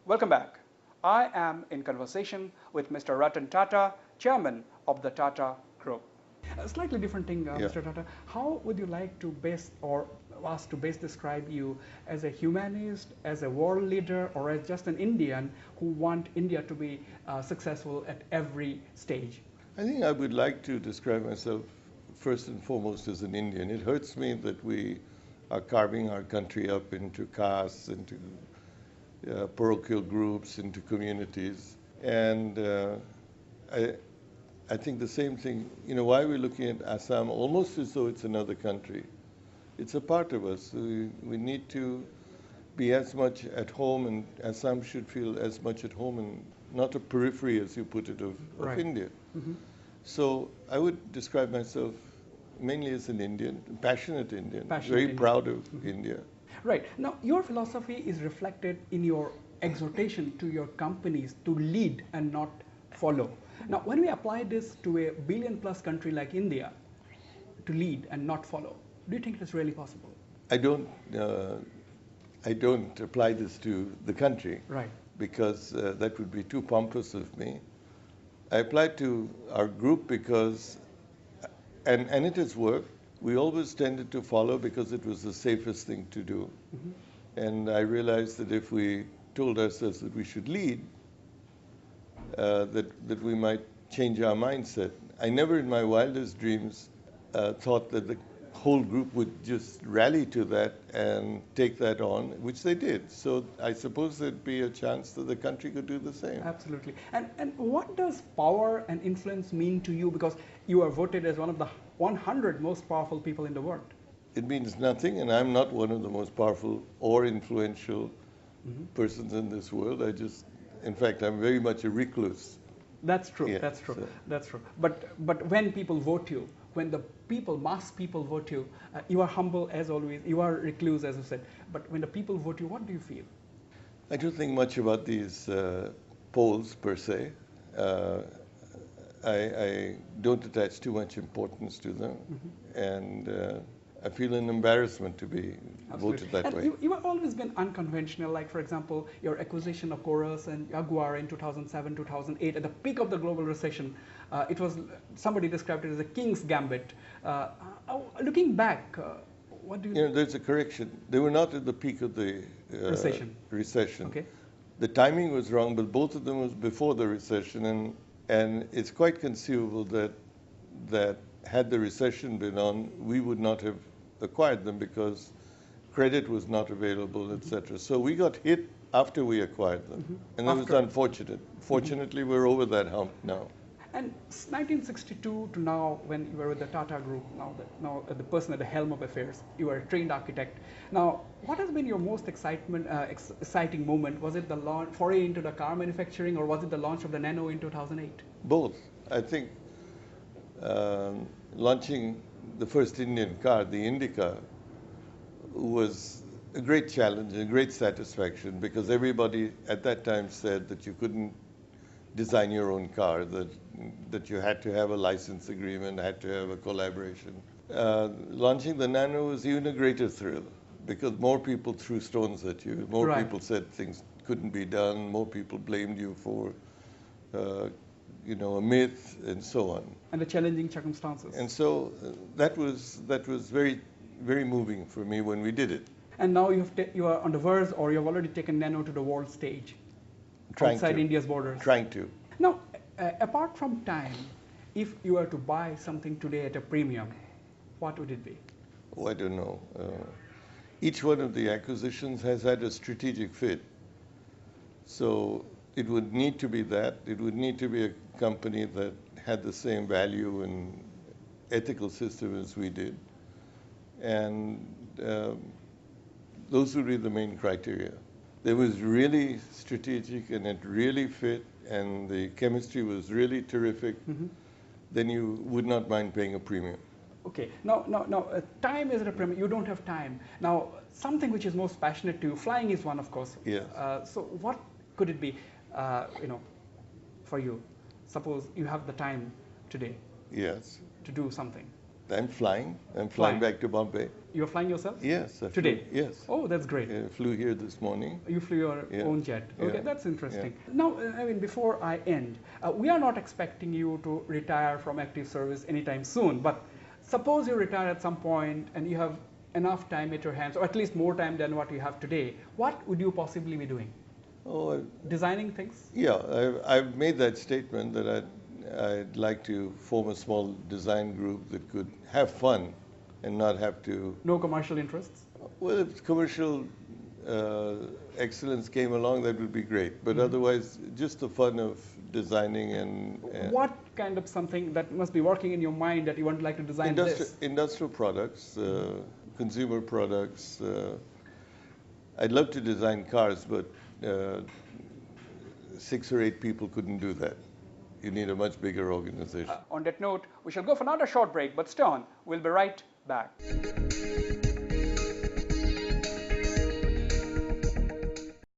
Welcome back. I am in conversation with Mr. Ratan Tata, Chairman of the Tata Group. A slightly different thing, Mr. Tata. How would you like to best, or us to best describe you as a humanist, as a world leader, or as just an Indian who want India to be successful at every stage? I think I would like to describe myself first and foremost as an Indian. It hurts me that we are carving our country up into castes, into parochial groups, into communities. And I think the same thing, why we're looking at Assam almost as though it's another country. It's a part of us. We need to be as much at home, and Assam should feel as much at home, and not a periphery, as you put it, of India. Mm-hmm. So I would describe myself mainly as an Indian, passionate Indian, very proud of India. Right. Now, your philosophy is reflected in your exhortation to your companies to lead and not follow. Now, when we apply this to a billion-plus country like India, to lead and not follow, do you think it is really possible? I don't apply this to the country, right? Because that would be too pompous of me. I apply it to our group because, and it has worked. We always tended to follow because it was the safest thing to do. Mm-hmm. And I realized that if we told ourselves that we should lead, that we might change our mindset. I never in my wildest dreams thought that the whole group would just rally to that and take that on, which they did. So I suppose there'd be a chance that the country could do the same. Absolutely. And what does power and influence mean to you? Because you are voted as one of the 100 most powerful people in the world. It means nothing, and I'm not one of the most powerful or influential persons in this world. In fact, I'm very much a recluse. That's true. Yeah, that's true. So. That's true. But when people vote you, when the mass people vote you, you are humble as always. You are recluse, as you said. But when the people vote you, what do you feel? I don't think much about these polls per se. I don't attach too much importance to them, and I feel an embarrassment to be voted that way. You have always been unconventional, like, for example, your acquisition of Chorus and Jaguar in 2007, 2008, at the peak of the global recession. It was, somebody described it as a king's gambit. Looking back, what do you... There's a correction. They were not at the peak of the recession. Okay. The timing was wrong, but both of them was before the recession, and it's quite conceivable that had the recession been on, we would not have acquired them because credit was not available, etc. So we got hit after we acquired them, and that was unfortunate. Fortunately, we're over that hump now. And 1962 to now, when you were with the Tata Group, now the person at the helm of affairs, you are a trained architect. Now, what has been your most exciting moment? Was it the foray into the car manufacturing, or was it the launch of the Nano in 2008? Both. I think launching the first Indian car, the Indica, was a great challenge and a great satisfaction, because everybody at that time said that you couldn't design your own car, that you had to have a license agreement, had to have a collaboration. Launching the Nano was even a greater thrill, because more people threw stones at you, more people said things couldn't be done, more people blamed you for a myth, and so on. And the challenging circumstances. And so that was very, very moving for me when we did it. And now you are on the verge, or you have already taken Nano to the world stage, outside India's borders. Trying to. Now, apart from time, if you were to buy something today at a premium, what would it be? Oh, I don't know. Each one of the acquisitions has had a strategic fit. So it would need to be that. It would need to be a company that had the same value and ethical system as we did. And those would be the main criteria. It was really strategic, and it really fit, and the chemistry was really terrific. Then you would not mind paying a premium. Okay. Now, time is a premium. You don't have time. Now, something which is most passionate to you, flying is one, of course. Yes. So what could it be, for you? Suppose you have the time today. Yes. To do something. I'm flying. I'm Flying. flying back to Bombay. You're flying yourself? Yes. Today? Yes. Oh, that's great. Flew here this morning. You flew your Yeah. own jet. Okay, Yeah. that's interesting. Now, I mean, before I end, we are not expecting you to retire from active service anytime soon, but suppose you retire at some point and you have enough time at your hands, or at least more time than what you have today, what would you possibly be doing? Oh, Designing things? yeah. I've made that statement that I'd like to form a small design group that could have fun and not have to. No commercial interests? Well, if commercial excellence came along, that would be great. But otherwise, just the fun of designing and What kind of something that must be working in your mind that you would like to design this? industrial products, consumer products. I'd love to design cars, but 6 or 8 people couldn't do that. You need a much bigger organization. On that note, we shall go for another short break, but stay on. We'll be right back.